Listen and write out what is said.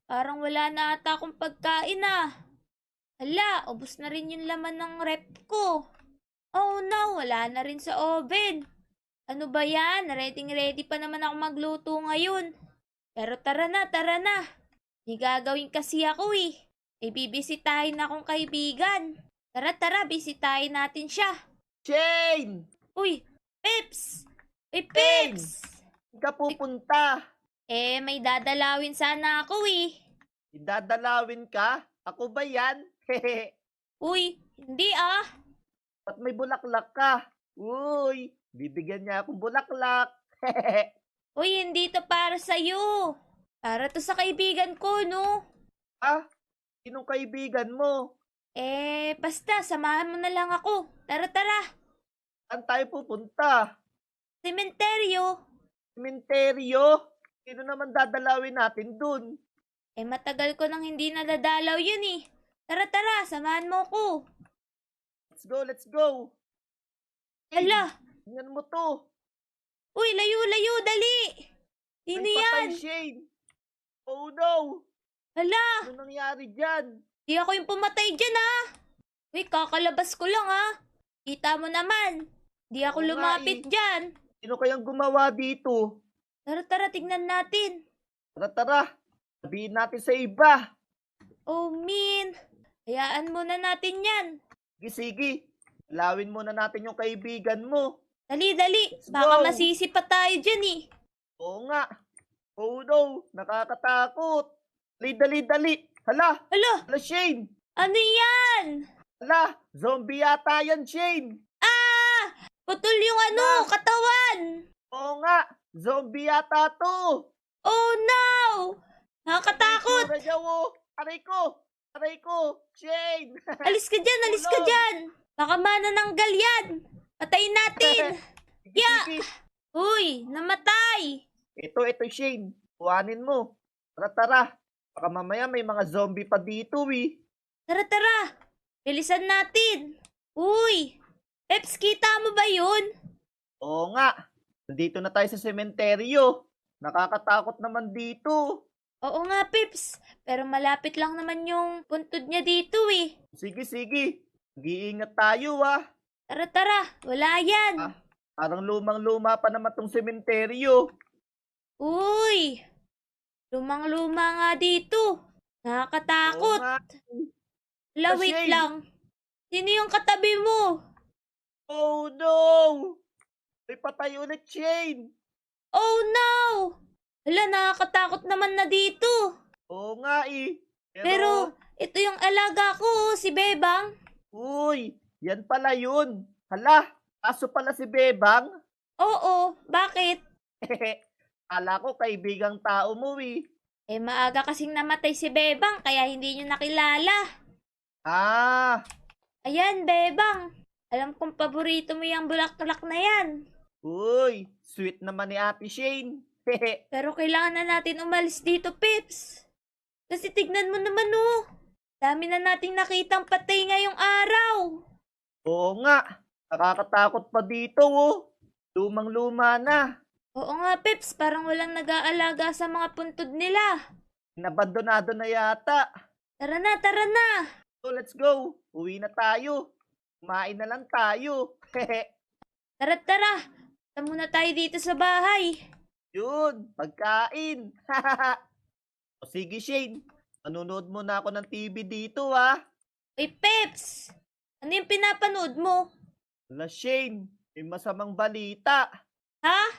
Parang wala na ata akong pagkain ah. Hala, ubos na rin yung laman ng rep ko. Oh no, wala na rin sa oven. Ano ba yan? Ready pa naman ako magluto ngayon. Pero tara na, tara na. May gagawin kasi ako eh. May bibisitahin akong kaibigan. Tara, tara, bisitahin natin siya. Shane! Uy, Pips! Uy, Shane! Pips! Saan ka pupunta? May dadalawin sana ako eh. Idadalawin ka? Ako ba yan? Hehe. Uy, hindi ah. Ba't may bulaklak ka? Uy, bibigyan niya akong bulaklak. Hehe. Uy, hindi to para sa'yo. Para to sa kaibigan ko, no? Ah, sinong kaibigan mo? Basta, samahan mo na lang ako. Tara, tara. Saan tayo pupunta? Sementeryo. Sementeryo? Sino naman dadalawin natin dun? Matagal ko nang hindi nadadalaw yun eh. Tara, tara, samahan mo ko. Let's go, let's go. Shane, Hala, tingnan mo to. uy, layo, layo, dali. Sino May patay, yan? Shane. Oh no. Hala, Ano nangyari dyan? di ako yung pumatay dyan ah. Uy, kakalabas ko lang ah. Kita mo naman. Di ako Oo nga lumapit dyan. Sino kayang gumawa dito? Tara, tara, tignan natin. Tara, tara. Sabihin natin sa iba. Oh, Min. Hayaan muna natin yan. Sige, sige. Lawin muna natin yung kaibigan mo. Dali, dali. Let's Baka go. masisi pa tayo dyan eh. Oo nga. Oh no, nakakatakot. Dali, dali, dali. Hala, Hala, hala Shane. ano yan? Hala, zombie yata yan Shane. Ah! Putol yung ano, katawan. Oo nga, zombie yata to. Oh no! Nakakatakot. Itsura niya, oh. Aray ko, Shane. Alis ka dyan, alis ka Tulong. dyan. Baka manananggal yan. Patayin natin. Sige, Ya! sige. Uy, namatay. Ito Shane. Kuhanin mo. Tara, tara. Baka mamaya may mga zombie pa dito eh. Tara, tara. Bilisan natin. Uy, Peps, kita mo ba yun? Oo nga. Nandito na tayo sa sementeryo. Nakakatakot naman dito. Oo nga, Peps. Pero malapit lang naman yung puntod niya dito eh. Sige, sige. Mag-iingat tayo ah. Tara, tara. Wala yan. Ah, parang lumang-luma pa naman tong sementeryo. Uy, lumang-luma nga dito. Oo Nakakatakot. nga. Hala, wait Shane. lang. Sino yung katabi mo? Oh no! May patay ulit, Shane. Oh no! Hala, nakakatakot naman na dito. Oo nga eh. Pero, ito yung alaga ko, si Bebang. Uy, yan pala yun. Hala, aso pala si Bebang. Oo, bakit? Kala ko kaibigang tao mo eh. Maaga kasing namatay si Bebang, kaya hindi nyo nakilala. Ah, Ayan, Bebang. Alam kong paborito mo yung bulaklak na yan. uy, sweet naman ni Ate Shane. Pero kailangan na natin umalis dito, Pips. Kasi tignan mo naman oh. Dami na nating nakitang patay ngayong araw. Oo nga, nakakatakot pa dito oh. Lumang-luma na. Oo nga, Pips. Parang walang nag-aalaga sa mga puntod nila. Inabandonado na yata. Tara na, tara na. So let's go. Uwi na tayo. Kumain na lang tayo. Tara, tara. Punta muna tayo dito sa bahay. Yun, pagkain. O sige Shane, manunood muna ako ng TV dito ah. Uy, Peps! Ano yung pinapanood mo? Wala Shane, may masamang balita. Ha?